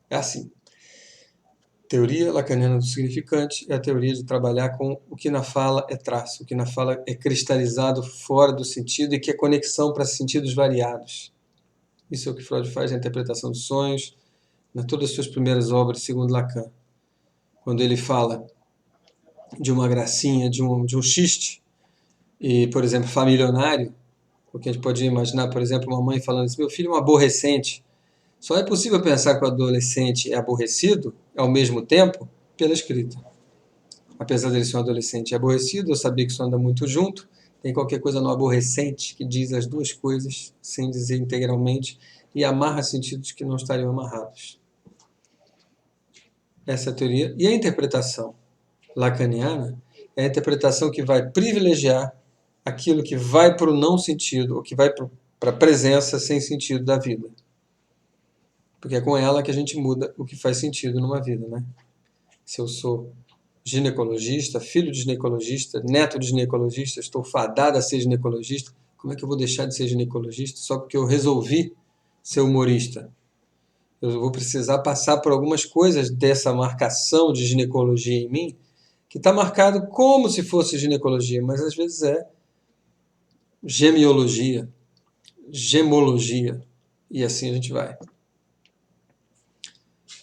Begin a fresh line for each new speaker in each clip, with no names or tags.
É assim. Teoria lacaniana do significante é a teoria de trabalhar com o que na fala é traço, o que na fala é cristalizado fora do sentido e que é conexão para sentidos variados. Isso é o que Freud faz na interpretação dos sonhos, em todas as suas primeiras obras, segundo Lacan. Quando ele fala de uma gracinha, de um xiste, e, por exemplo, familionário, o que a gente pode imaginar, por exemplo, uma mãe falando assim, meu filho é um aborrecente. Só é possível pensar que o adolescente é aborrecido, ao mesmo tempo, pela escrita. Apesar dele ser um adolescente aborrecido, eu sabia que isso anda muito junto, tem qualquer coisa no aborrecente que diz as duas coisas, sem dizer integralmente, e amarra sentidos que não estariam amarrados. Essa é a teoria. E a interpretação lacaniana é a interpretação que vai privilegiar aquilo que vai para o não sentido, ou que vai para a presença sem sentido da vida. Porque é com ela que a gente muda o que faz sentido numa vida, né? Se eu sou ginecologista, filho de ginecologista, neto de ginecologista, estou fadado a ser ginecologista, como é que eu vou deixar de ser ginecologista só porque eu resolvi ser humorista? Eu vou precisar passar por algumas coisas dessa marcação de ginecologia em mim, que está marcado como se fosse ginecologia, mas às vezes é gemiologia, gemologia, e assim a gente vai.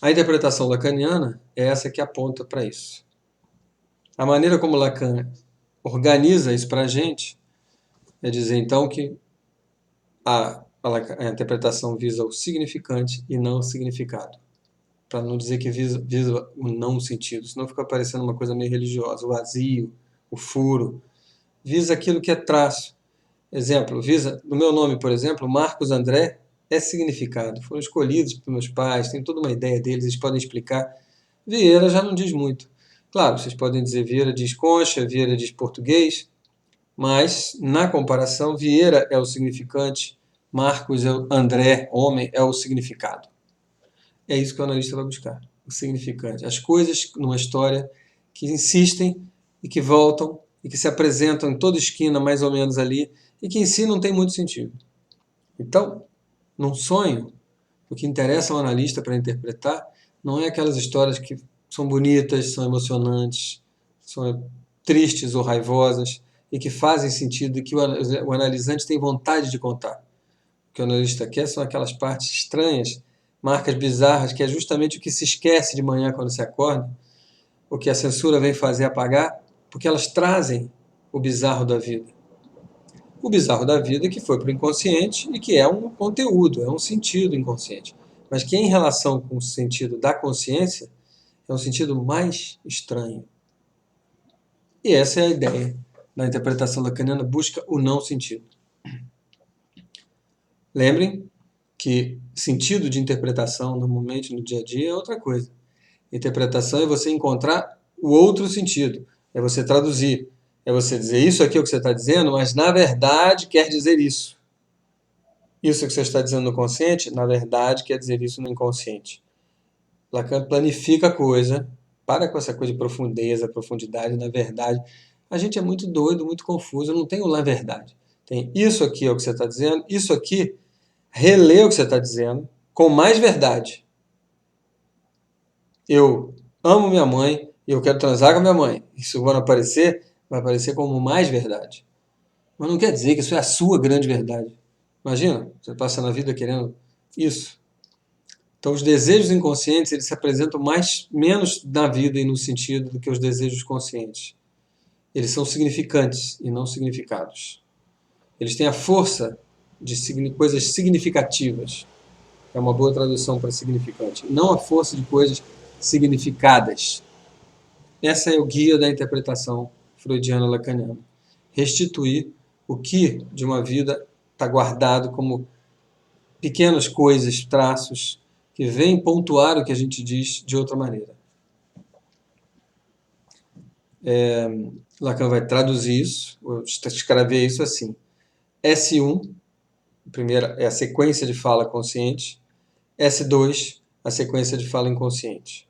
A interpretação lacaniana é essa que aponta para isso. A maneira como Lacan organiza isso para a gente é dizer, então, que a interpretação visa o significante e não o significado. Para não dizer que visa o não sentido, senão fica parecendo uma coisa meio religiosa, o vazio, o furo. Visa aquilo que é traço. Exemplo, visa, no meu nome, por exemplo, Marcos André é significado. Foram escolhidos por meus pais, tem toda uma ideia deles, eles podem explicar. Vieira já não diz muito. Claro, vocês podem dizer Vieira diz concha, Vieira diz português, mas, na comparação, Vieira é o significante, Marcos, André, homem, é o significado. É isso que o analista vai buscar, o significante. As coisas numa história que insistem e que voltam e que se apresentam em toda esquina, mais ou menos ali, e que em si não tem muito sentido. Então, num sonho, o que interessa ao analista para interpretar não é aquelas histórias que são bonitas, são emocionantes, são tristes ou raivosas e que fazem sentido e que o analisante tem vontade de contar. O que o analista quer são aquelas partes estranhas, marcas bizarras, que é justamente o que se esquece de manhã quando se acorda, o que a censura vem fazer apagar, porque elas trazem o bizarro da vida. O bizarro da vida que foi para o inconsciente e que é um conteúdo, é um sentido inconsciente. Mas que em relação com o sentido da consciência, é um sentido mais estranho. E essa é a ideia da interpretação lacaniana, busca o não sentido. Lembrem que sentido de interpretação, normalmente no dia a dia, é outra coisa. Interpretação é você encontrar o outro sentido, é você traduzir, é você dizer isso aqui é o que você está dizendo, mas na verdade quer dizer isso. Isso que você está dizendo no consciente, na verdade quer dizer isso no inconsciente. Lacan planifica a coisa, para com essa coisa de profundeza, profundidade, na verdade. A gente é muito doido, muito confuso, não tem o na verdade. Tem isso aqui é o que você está dizendo, isso aqui relê o que você está dizendo com mais verdade. Eu amo minha mãe e eu quero transar com a minha mãe. Isso quando aparecer, vai aparecer como mais verdade. Mas não quer dizer que isso é a sua grande verdade. Imagina, você passa na vida querendo isso. Então, os desejos inconscientes eles se apresentam menos na vida e no sentido do que os desejos conscientes. Eles são significantes e não significados. Eles têm a força de coisas significativas. É uma boa tradução para significante. Não a força de coisas significadas. Essa é o guia da interpretação freudiana lacaniana. Restituir o que de uma vida está guardado como pequenas coisas, traços, que vêm pontuar o que a gente diz de outra maneira. Lacan vai traduzir isso, escrever isso assim. S1, primeira é a sequência de fala consciente. S2, a sequência de fala inconsciente.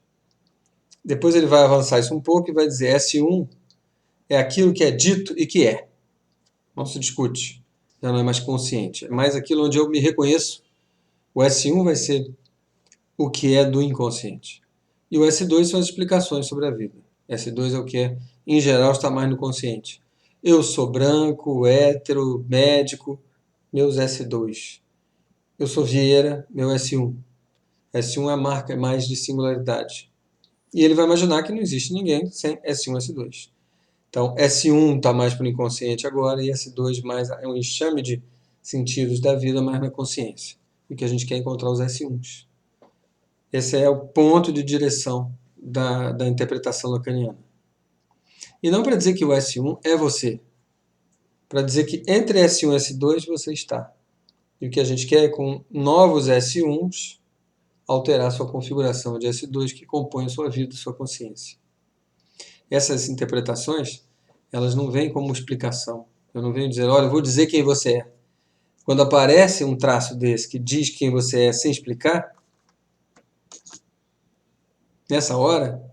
Depois ele vai avançar isso um pouco e vai dizer S1 é aquilo que é dito e que é. Não se discute. Já não é mais consciente. É mais aquilo onde eu me reconheço. O S1 vai ser o que é do inconsciente. E o S2 são as explicações sobre a vida. S2 é o que é, em geral, está mais no consciente. Eu sou branco, hétero, médico, meus S2. Eu sou Vieira, meu S1. S1 é a marca mais de singularidade. E ele vai imaginar que não existe ninguém sem S1 e S2. Então, S1 está mais para o inconsciente agora e S2 mais é um enxame de sentidos da vida mais na consciência. E que a gente quer encontrar os S1s. Esse é o ponto de direção da interpretação lacaniana. E não para dizer que o S1 é você, para dizer que entre S1 e S2 você está. E o que a gente quer é, com novos S1s, alterar sua configuração de S2 que compõe a sua vida, a sua consciência. Essas interpretações, elas não vêm como explicação. Eu não venho dizer, olha, eu vou dizer quem você é. Quando aparece um traço desse que diz quem você é sem explicar, nessa hora,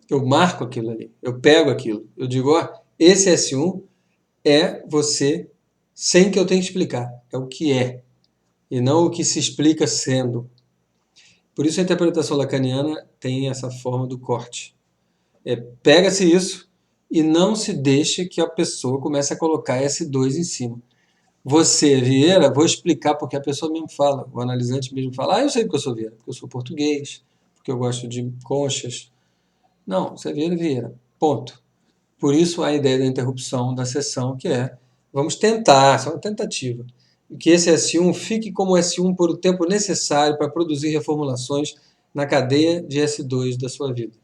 eu marco aquilo ali, eu pego aquilo, eu digo, ó, esse S1 é você sem que eu tenha que explicar, é o que é, e não o que se explica sendo. Por isso a interpretação lacaniana tem essa forma do corte. Pega-se isso e não se deixa que a pessoa comece a colocar S2 em cima. Você, Vieira, vou explicar porque a pessoa mesmo fala, o analisante mesmo fala, eu sei porque eu sou Vieira, porque eu sou português, porque eu gosto de conchas. Não, você é Vieira, Vieira, ponto. Por isso a ideia da interrupção da sessão, que é, vamos tentar, só uma tentativa, que esse S1 fique como S1 por o tempo necessário para produzir reformulações na cadeia de S2 da sua vida.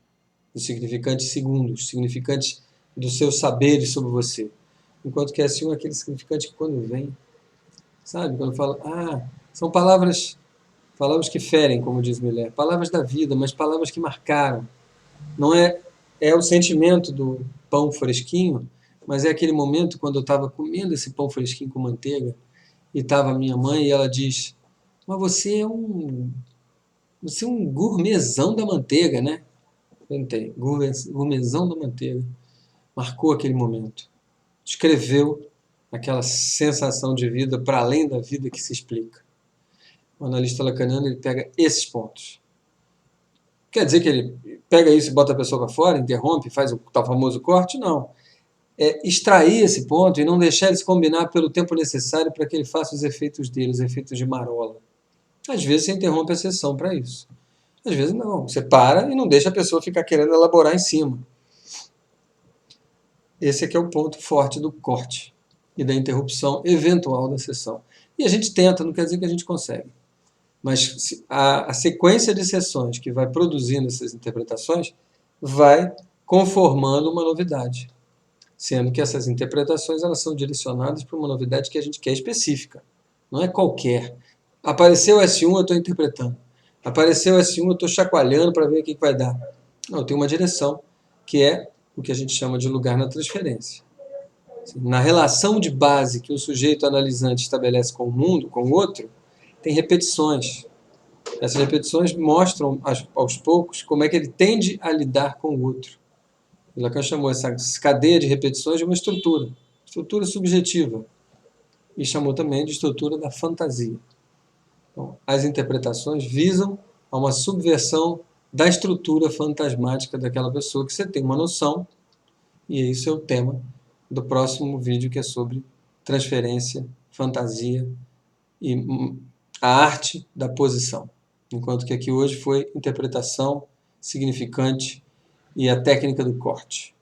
Os significantes segundos, significantes dos seus saberes sobre você. Enquanto que S1 é aquele significante que quando vem, sabe? Quando fala, são palavras que ferem, como diz Miller, palavras da vida, mas palavras que marcaram. Não é o sentimento do pão fresquinho, mas é aquele momento quando eu estava comendo esse pão fresquinho com manteiga e estava a minha mãe e ela diz, mas você é um gourmetzão da manteiga, né? Tentei, gourmetzão da manteiga. Marcou aquele momento. Escreveu aquela sensação de vida para além da vida que se explica. O analista lacaniano ele pega esses pontos. Quer dizer que ele pega isso e bota a pessoa para fora, interrompe, faz o tal famoso corte? Não. É extrair esse ponto e não deixar ele se combinar pelo tempo necessário para que ele faça os efeitos dele, os efeitos de marola. Às vezes você interrompe a sessão para isso. Às vezes não. Você para e não deixa a pessoa ficar querendo elaborar em cima. Esse aqui é o ponto forte do corte e da interrupção eventual da sessão. E a gente tenta, não quer dizer que a gente consegue. Mas a sequência de sessões que vai produzindo essas interpretações vai conformando uma novidade. Sendo que essas interpretações elas são direcionadas para uma novidade que a gente quer específica. Não é qualquer. Apareceu S1, eu estou interpretando. Apareceu S1, eu estou chacoalhando para ver o que vai dar. Não, tem uma direção, que é o que a gente chama de lugar na transferência. Na relação de base que o sujeito analisante estabelece com o mundo, com o outro, tem repetições. Essas repetições mostram, aos poucos, como é que ele tende a lidar com o outro. Lacan chamou essa cadeia de repetições de uma estrutura subjetiva, e chamou também de estrutura da fantasia. Então, as interpretações visam a uma subversão da estrutura fantasmática daquela pessoa, que você tem uma noção, e esse é o tema do próximo vídeo, que é sobre transferência, fantasia e a arte da posição. Enquanto que aqui hoje foi interpretação, significante e a técnica do corte.